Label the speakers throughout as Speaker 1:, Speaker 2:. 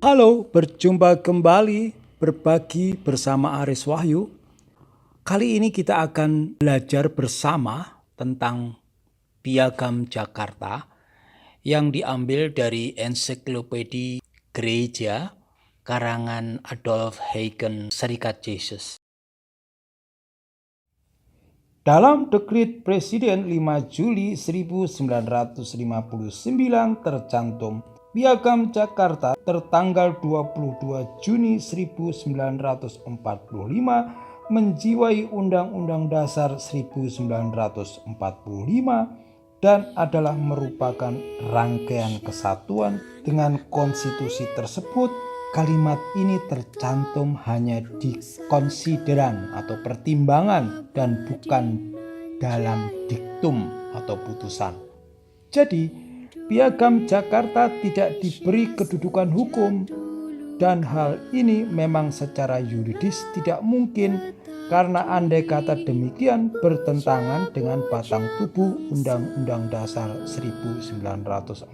Speaker 1: Halo, berjumpa kembali berbagi bersama Aris Wahyu. Kali ini kita akan belajar bersama tentang Piagam Jakarta yang diambil dari Ensiklopedia Gereja karangan Adolf Heiken Serikat Yesus. Dalam Dekrit Presiden 5 Juli 1959 tercantum Piagam Jakarta tertanggal 22 Juni 1945 menjiwai Undang-Undang Dasar 1945 dan adalah merupakan rangkaian kesatuan dengan konstitusi tersebut. Kalimat ini tercantum hanya di konsideran atau pertimbangan dan bukan dalam diktum atau putusan. Jadi, Piagam Jakarta tidak diberi kedudukan hukum dan hal ini memang secara yuridis tidak mungkin karena andai kata demikian bertentangan dengan batang tubuh Undang-Undang Dasar 1945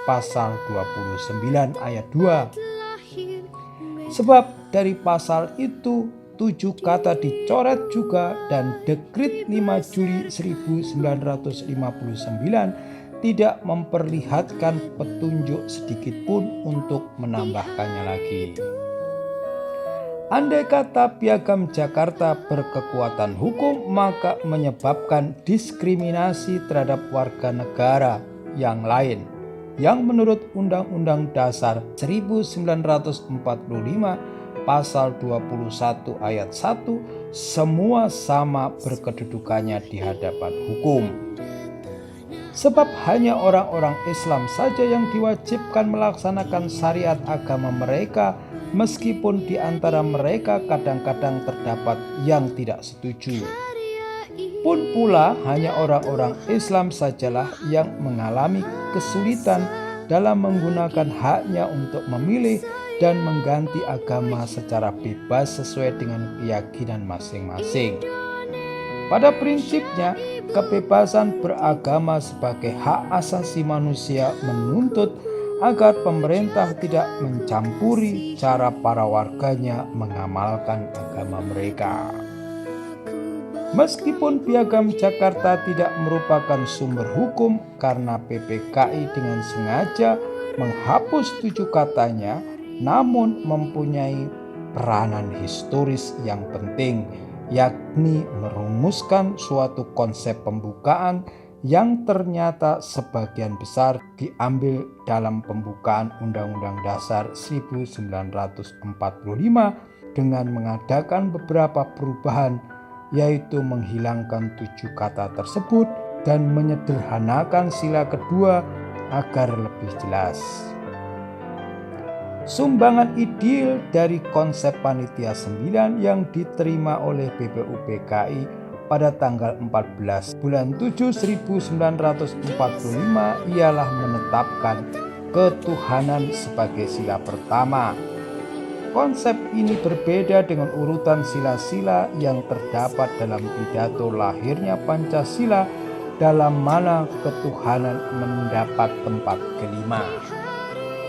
Speaker 1: pasal 29 ayat 2. Sebab dari pasal itu 7 kata dicoret juga dan Dekrit 5 Juli 1959 tidak memperlihatkan petunjuk sedikit pun untuk menambahkannya lagi. Andai kata Piagam Jakarta berkekuatan hukum, maka menyebabkan diskriminasi terhadap warga negara yang lain yang menurut Undang-Undang Dasar 1945 pasal 21 ayat 1 semua sama berkedudukannya di hadapan hukum. Sebab hanya orang-orang Islam saja yang diwajibkan melaksanakan syariat agama mereka, meskipun di antara mereka kadang-kadang terdapat yang tidak setuju. Pun pula hanya orang-orang Islam sajalah yang mengalami kesulitan dalam menggunakan haknya untuk memilih dan mengganti agama secara bebas sesuai dengan keyakinan masing-masing. Pada prinsipnya, kebebasan beragama sebagai hak asasi manusia menuntut agar pemerintah tidak mencampuri cara para warganya mengamalkan agama mereka. Meskipun Piagam Jakarta tidak merupakan sumber hukum karena PPKI dengan sengaja menghapus 7 katanya, namun mempunyai peranan historis yang penting, yakni merumuskan suatu konsep pembukaan yang ternyata sebagian besar diambil dalam pembukaan Undang-Undang Dasar 1945 dengan mengadakan beberapa perubahan, yaitu menghilangkan 7 kata tersebut dan menyederhanakan sila kedua agar lebih jelas. Sumbangan ideal dari konsep Panitia 9 yang diterima oleh BPUPKI pada tanggal 14 bulan 7 1945 ialah menetapkan ketuhanan sebagai sila pertama. Konsep ini berbeda dengan urutan sila-sila yang terdapat dalam pidato lahirnya Pancasila, dalam mana ketuhanan mendapat tempat kelima.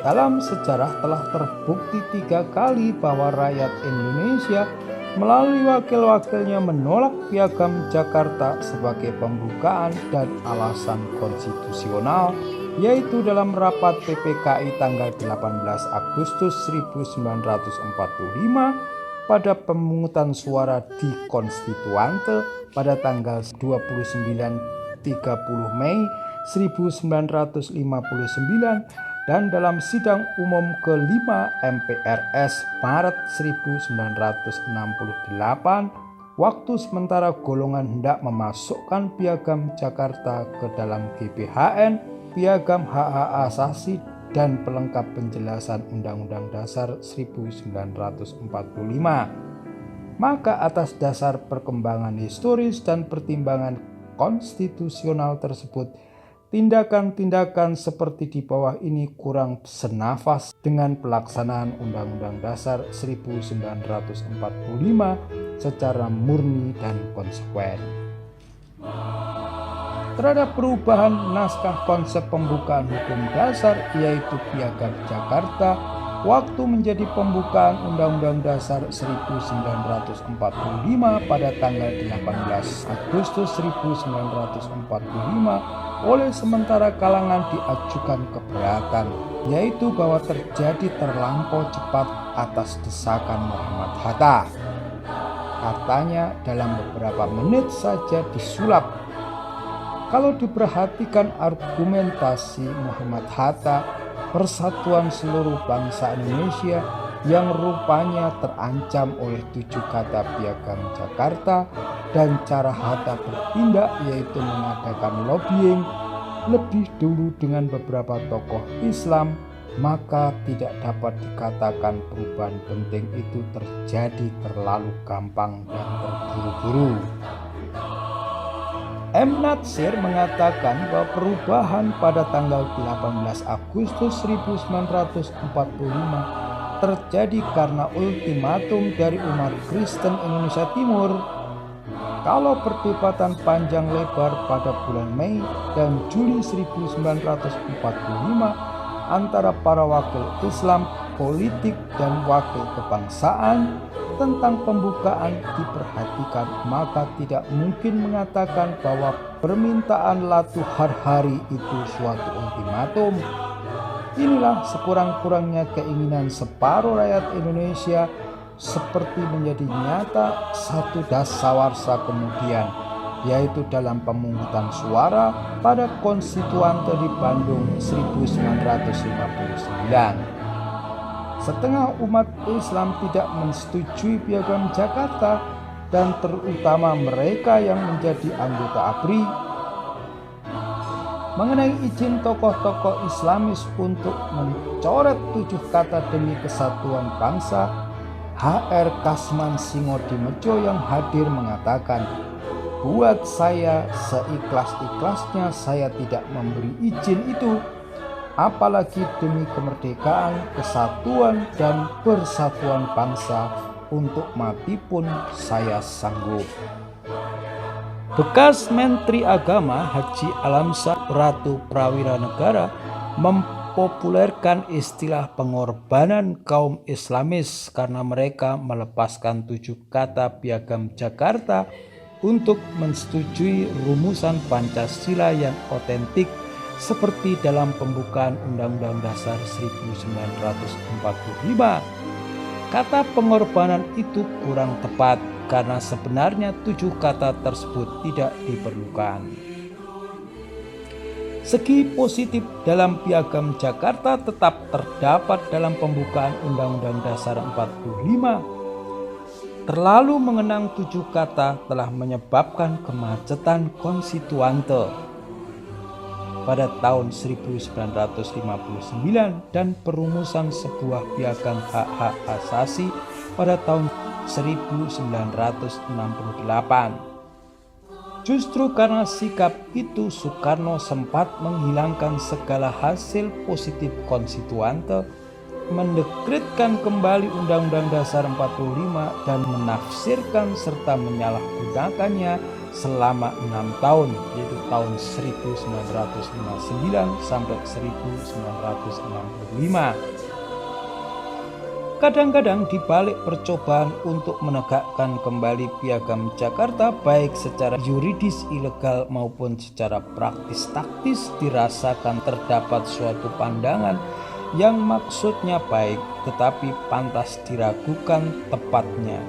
Speaker 1: Dalam sejarah telah terbukti 3 kali bahwa rakyat Indonesia melalui wakil-wakilnya menolak Piagam Jakarta sebagai pembukaan dan alasan konstitusional, yaitu dalam rapat PPKI tanggal 18 Agustus 1945, pada pemungutan suara di Konstituante pada tanggal 29-30 Mei 1959, dan dalam sidang umum ke-5 MPRS Maret 1968, waktu sementara golongan hendak memasukkan Piagam Jakarta ke dalam GBHN, Piagam Hak-Hak Asasi dan pelengkap penjelasan Undang-Undang Dasar 1945. Maka atas dasar perkembangan historis dan pertimbangan konstitusional tersebut, tindakan-tindakan seperti di bawah ini kurang senafas dengan pelaksanaan Undang-Undang Dasar 1945 secara murni dan konsekuen. terhadap perubahan naskah konsep pembukaan hukum dasar, yaitu Piagam Jakarta, waktu menjadi pembukaan Undang-Undang Dasar 1945 pada tanggal 18 Agustus 1945 oleh sementara kalangan diajukan keberatan, yaitu bahwa terjadi terlampau cepat atas desakan Muhammad Hatta. Katanya dalam beberapa menit saja disulap. Kalau diperhatikan argumentasi Muhammad Hatta, persatuan seluruh bangsa Indonesia yang rupanya terancam oleh 7 kata Piagam Jakarta, dan cara Hatta bertindak yaitu mengadakan lobbying lebih dulu dengan beberapa tokoh Islam, maka tidak dapat dikatakan perubahan penting itu terjadi terlalu gampang dan terburu-buru. M. Natsir mengatakan bahwa perubahan pada tanggal 18 Agustus 1945 terjadi karena ultimatum dari umat Kristen Indonesia Timur. Kalau perdebatan panjang lebar pada bulan Mei dan Juli 1945 antara para wakil Islam, politik, dan wakil kebangsaan tentang pembukaan diperhatikan, maka tidak mungkin mengatakan bahwa permintaan Latu Harhari itu suatu ultimatum. Inilah sekurang-kurangnya keinginan separuh rakyat Indonesia seperti menjadi nyata satu dasawarsa kemudian, yaitu dalam pemungutan suara pada konstituante di Bandung 1959. Setengah umat Islam tidak menyetujui Piagam Jakarta, dan terutama mereka yang menjadi anggota ABRI. Mengenai izin tokoh-tokoh Islamis untuk mencoret 7 kata demi kesatuan bangsa, HR Kasman Singodimedjo yang hadir mengatakan, "Buat saya seikhlas-ikhlasnya saya tidak memberi izin itu. Apalagi demi kemerdekaan, kesatuan, dan persatuan bangsa, untuk mati pun saya sanggup." Bekas Menteri Agama Haji Alamsyah Ratu Prawira Negara mempopulerkan istilah pengorbanan kaum Islamis karena mereka melepaskan 7 kata Piagam Jakarta untuk menyetujui rumusan Pancasila yang otentik seperti dalam pembukaan Undang-Undang Dasar 1945. Kata pengorbanan itu kurang tepat karena sebenarnya 7 kata tersebut tidak diperlukan. Segi positif dalam Piagam Jakarta tetap terdapat dalam pembukaan Undang-Undang Dasar 45. Terlalu mengenang 7 kata telah menyebabkan kemacetan konstituante pada tahun 1959 dan perumusan sebuah piagam hak-hak asasi pada tahun 1968. Justru karena sikap itu, Soekarno sempat menghilangkan segala hasil positif konstituante, mendekretkan kembali Undang-Undang Dasar 45 dan menafsirkan serta menyalahgunakannya selama 6 tahun, yaitu tahun 1959 sampai 1965. Kadang-kadang di balik percobaan untuk menegakkan kembali Piagam Jakarta, baik secara yuridis ilegal maupun secara praktis taktis, dirasakan terdapat suatu pandangan yang maksudnya baik tetapi pantas diragukan tepatnya.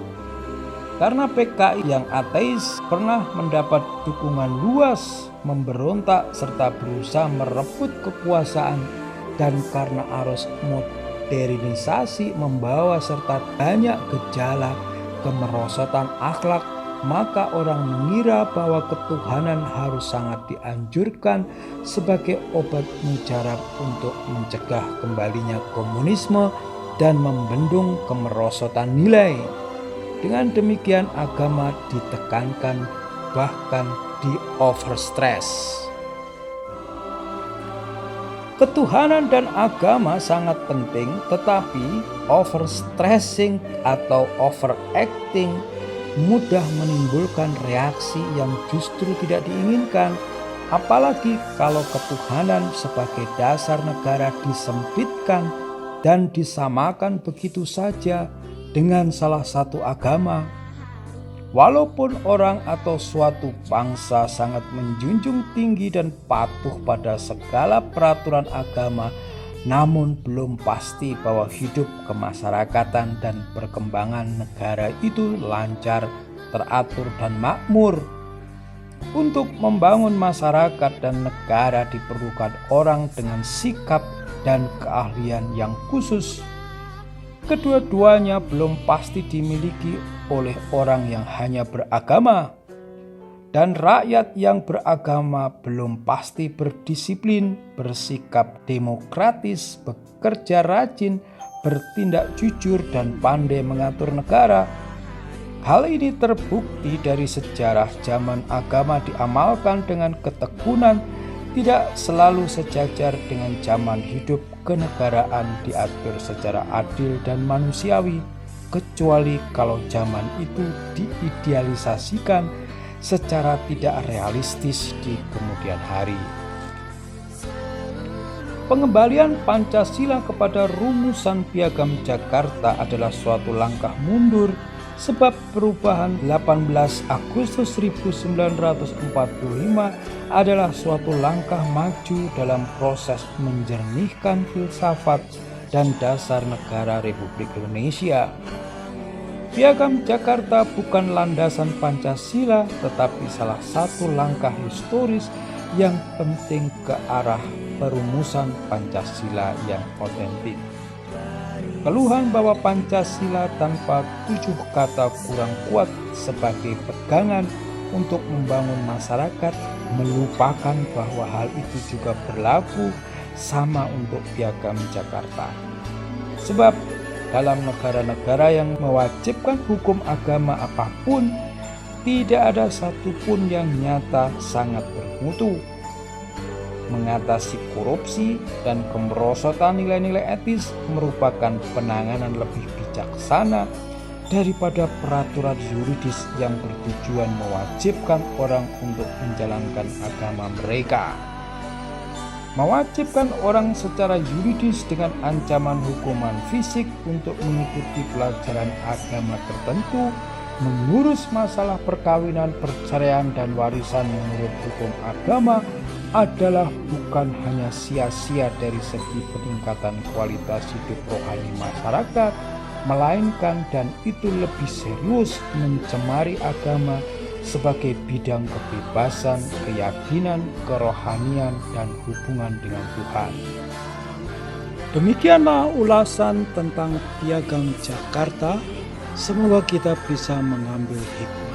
Speaker 1: Karena PKI yang ateis pernah mendapat dukungan luas memberontak serta berusaha merebut kekuasaan, dan karena arus modernisasi membawa serta banyak gejala kemerosotan akhlak, maka orang mengira bahwa ketuhanan harus sangat dianjurkan sebagai obat mujarab untuk mencegah kembalinya komunisme dan membendung kemerosotan nilai. Dengan demikian agama ditekankan, bahkan di overstress. Ketuhanan dan agama sangat penting, tetapi overstressing atau overacting mudah menimbulkan reaksi yang justru tidak diinginkan. Apalagi kalau ketuhanan sebagai dasar negara disempitkan dan disamakan begitu saja dengan salah satu agama. Walaupun orang atau suatu bangsa sangat menjunjung tinggi dan patuh pada segala peraturan agama, namun belum pasti bahwa hidup kemasyarakatan dan perkembangan negara itu lancar, teratur, dan makmur. Untuk membangun masyarakat dan negara diperlukan orang dengan sikap dan keahlian yang khusus. Kedua-duanya belum pasti dimiliki oleh orang yang hanya beragama, dan rakyat yang beragama belum pasti berdisiplin, bersikap demokratis, bekerja rajin, bertindak jujur, dan pandai mengatur negara. Hal ini terbukti dari sejarah. Zaman agama diamalkan dengan ketekunan tidak selalu sejajar dengan zaman hidup kenegaraan diatur secara adil dan manusiawi, kecuali kalau zaman itu diidealisasikan secara tidak realistis di kemudian hari. Pengembalian Pancasila kepada rumusan Piagam Jakarta adalah suatu langkah mundur, sebab perubahan 18 Agustus 1945 adalah suatu langkah maju dalam proses menjernihkan filsafat dan dasar negara Republik Indonesia. Piagam Jakarta bukan landasan Pancasila, tetapi salah satu langkah historis yang penting ke arah perumusan Pancasila yang otentik. Keluhan bahwa Pancasila tanpa 7 kata kurang kuat sebagai pegangan untuk membangun masyarakat melupakan bahwa hal itu juga berlaku sama untuk Piagam Jakarta. Sebab dalam negara-negara yang mewajibkan hukum agama apapun, tidak ada satupun yang nyata sangat bermutu. Mengatasi korupsi dan kemerosotan nilai-nilai etis merupakan penanganan lebih bijaksana daripada peraturan yuridis yang bertujuan mewajibkan orang untuk menjalankan agama mereka. Mewajibkan orang secara yuridis dengan ancaman hukuman fisik untuk mengikuti pelajaran agama tertentu, mengurus masalah perkawinan, perceraian, dan warisan menurut hukum agama adalah bukan hanya sia-sia dari segi peningkatan kualitas hidup rohani masyarakat, melainkan dan itu lebih serius mencemari agama sebagai bidang kebebasan, keyakinan, kerohanian, dan hubungan dengan Tuhan. Demikianlah ulasan tentang Piagam Jakarta. Semoga kita bisa mengambil hikmah